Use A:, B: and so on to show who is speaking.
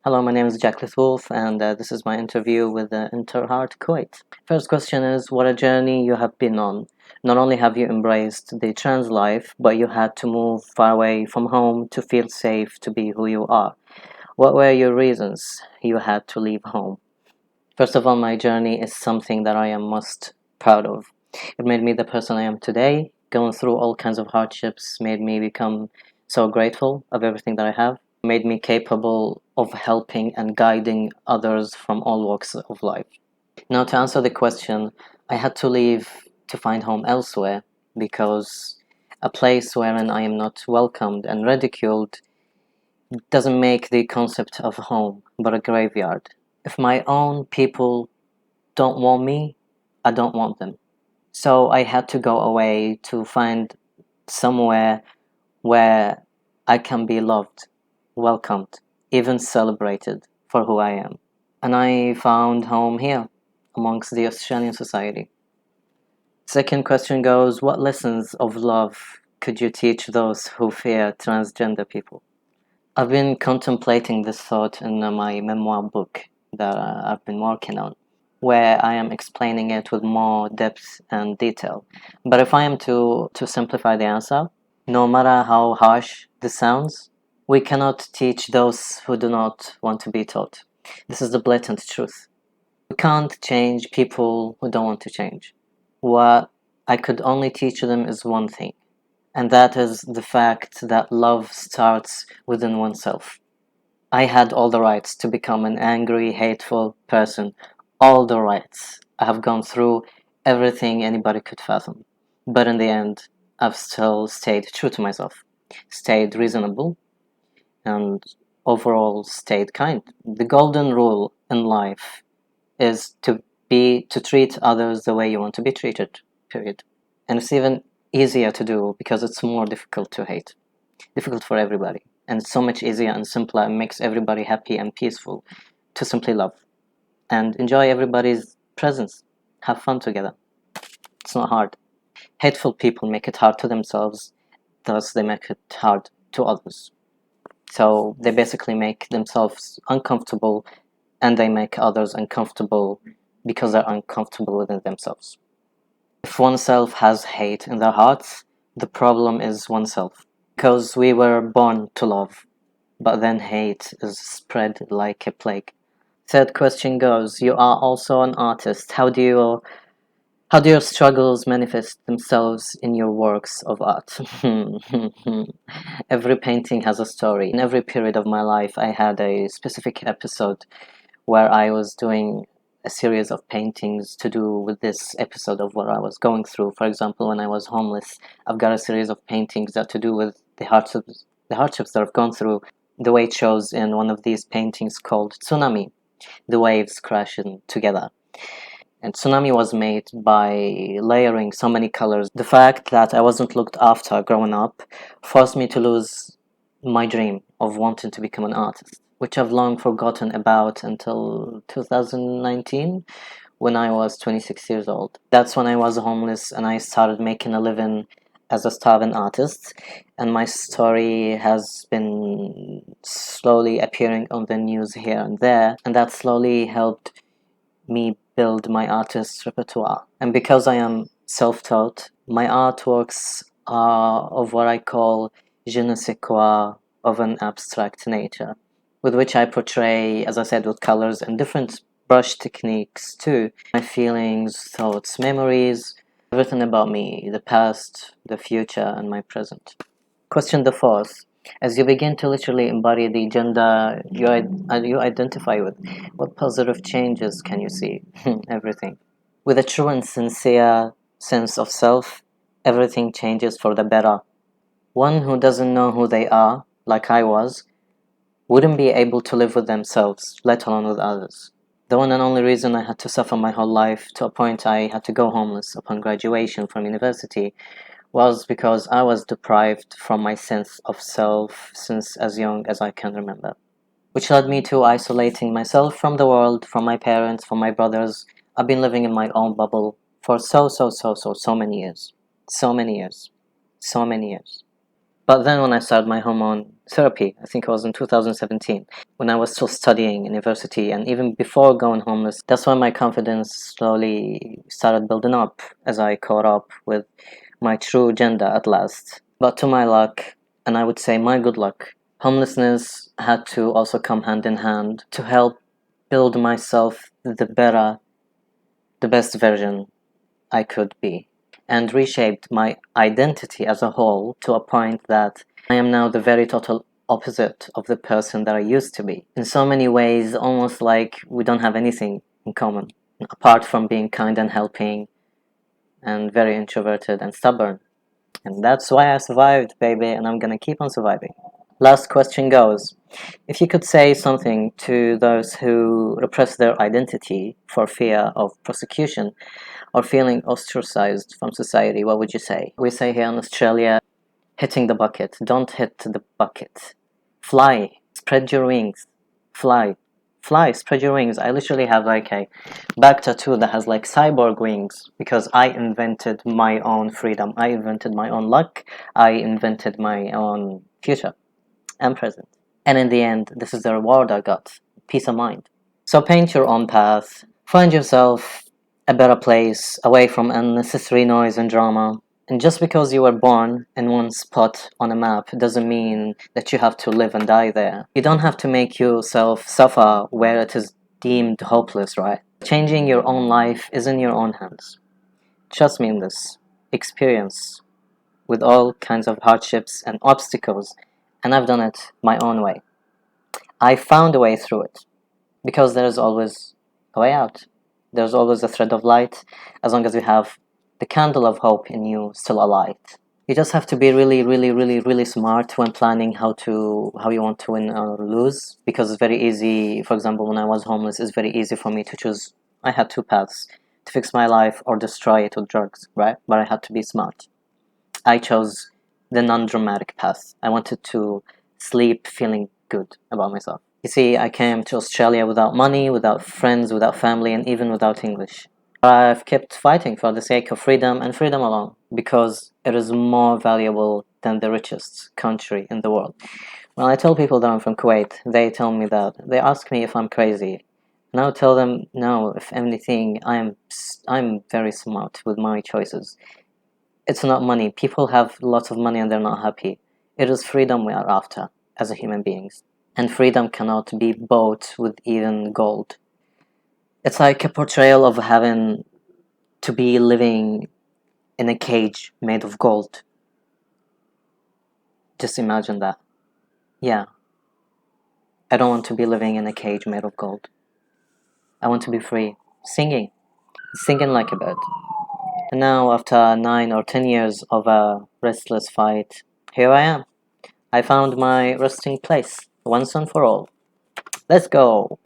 A: Hello, my name is Jackless Wolf, and this is my interview with Interheart Kuwait. First question is, what a journey you have been on. Not only have you embraced the trans life, but you had to move far away from home to feel safe to be who you are. What were your reasons you had to leave home? First of all, my journey is something that I am most proud of. It made me the person I am today. Going through all kinds of hardships made me become so grateful of everything that I have, made me capable of helping and guiding others from all walks of life. Now, to answer the question, I had to leave to find home elsewhere because a place wherein I am not welcomed and ridiculed doesn't make the concept of home but a graveyard. If my own people don't want me, I don't want them. So I had to go away to find somewhere where I can be loved, welcomed, even celebrated for who I am. And I found home here amongst the Australian society. Second question goes, what lessons of love could you teach those who fear transgender people? I've been contemplating this thought in my memoir book that I've been working on, where I am explaining it with more depth and detail. But if I am to simplify the answer, no matter how harsh this sounds, we cannot teach those who do not want to be taught. This is the blatant truth. We can't change people who don't want to change. What I could only teach them is one thing, and that is the fact that love starts within oneself. I had all the rights to become an angry, hateful person. All the rights. I have gone through everything anybody could fathom. But in the end, I've still stayed true to myself, stayed reasonable, and overall stayed kind. The golden rule in life is to treat others the way you want to be treated, period. And it's even easier to do because it's more difficult to hate. Difficult for everybody. And it's so much easier and simpler and makes everybody happy and peaceful to simply love and enjoy everybody's presence. Have fun together. It's not hard. Hateful people make it hard to themselves, thus they make it hard to others. So they basically make themselves uncomfortable and they make others uncomfortable because they're uncomfortable within themselves. If oneself has hate in their hearts, the problem is oneself. Because we were born to love, but then hate is spread like a plague. Third question goes, you are also an artist. How do your struggles manifest themselves in your works of art? Every painting has a story. In every period of my life, I had a specific episode where I was doing a series of paintings to do with this episode of what I was going through. For example, when I was homeless, I've got a series of paintings that to do with the hardships that I've gone through. The way it shows in one of these paintings called Tsunami, the waves crashing together. And Tsunami was made by layering so many colors. The fact that I wasn't looked after growing up forced me to lose my dream of wanting to become an artist, which I've long forgotten about until 2019 when I was 26 years old. That's when I was homeless and I started making a living as a starving artist, and my story has been slowly appearing on the news here and there, and that slowly helped me build my artist's repertoire. And because I am self-taught, my artworks are of what I call je ne sais quoi of an abstract nature, with which I portray, as I said, with colors and different brush techniques too, my feelings, thoughts, memories, everything about me, the past, the future, and my present. Question the fourth. As you begin to literally embody the gender you identify with, what positive changes can you see? Everything. With a true and sincere sense of self, everything changes for the better. One who doesn't know who they are, like I was, wouldn't be able to live with themselves, let alone with others. The one and only reason I had to suffer my whole life to a point I had to go homeless upon graduation from university was because I was deprived from my sense of self since as young as I can remember, which led me to isolating myself from the world, from my parents, from my brothers. I've been living in my own bubble for so many years. So many years. So many years. But then when I started my hormone therapy, I think it was in 2017, when I was still studying university and even before going homeless, that's when my confidence slowly started building up as I caught up with my true gender at last. But to my luck, and I would say my good luck, homelessness had to also come hand in hand to help build myself the best version I could be, and reshaped my identity as a whole to a point that I am now the very total opposite of the person that I used to be. In so many ways, almost like we don't have anything in common, apart from being kind and helping and very introverted and stubborn. And that's why I survived, baby, and I'm gonna keep on surviving. Last question goes, if you could say something to those who repress their identity for fear of prosecution or feeling ostracized from society, what would you say? We say here in Australia, hitting the bucket. Don't hit the bucket. Fly. Spread your wings. Fly. Fly. Spread your wings. I literally have like a back tattoo that has like cyborg wings because I invented my own freedom. I invented my own luck. I invented my own future and present. And in the end, this is the reward I got. Peace of mind. So paint your own path. Find yourself a better place, away from unnecessary noise and drama. And just because you were born in one spot on a map doesn't mean that you have to live and die there. You don't have to make yourself suffer where it is deemed hopeless, right? Changing your own life is in your own hands. Trust me in this. Experience with all kinds of hardships and obstacles, and I've done it my own way. I found a way through it because there is always a way out. There's always a thread of light as long as you have the candle of hope in you still alight. You just have to be really, really, really, really smart when planning how you want to win or lose, because it's very easy. For example, when I was homeless, it's very easy for me to choose. I had two paths: to fix my life or destroy it with drugs, right? But I had to be smart. I chose the non-dramatic path. I wanted to sleep feeling good about myself. You see, I came to Australia without money, without friends, without family, and even without English. I've kept fighting for the sake of freedom and freedom alone, because it is more valuable than the richest country in the world. When I tell people that I'm from Kuwait, they tell me that. They ask me if I'm crazy. And I'll tell them, no, if anything, I'm very smart with my choices. It's not money. People have lots of money and they're not happy. It is freedom we are after as a human beings. And freedom cannot be bought with even gold. It's like a portrayal of having to be living in a cage made of gold. Just imagine that. Yeah, I don't want to be living in a cage made of gold. I want to be free, singing like a bird. And now, after 9 or 10 years of a restless fight, here I am. I found my resting place, once and for all. Let's go!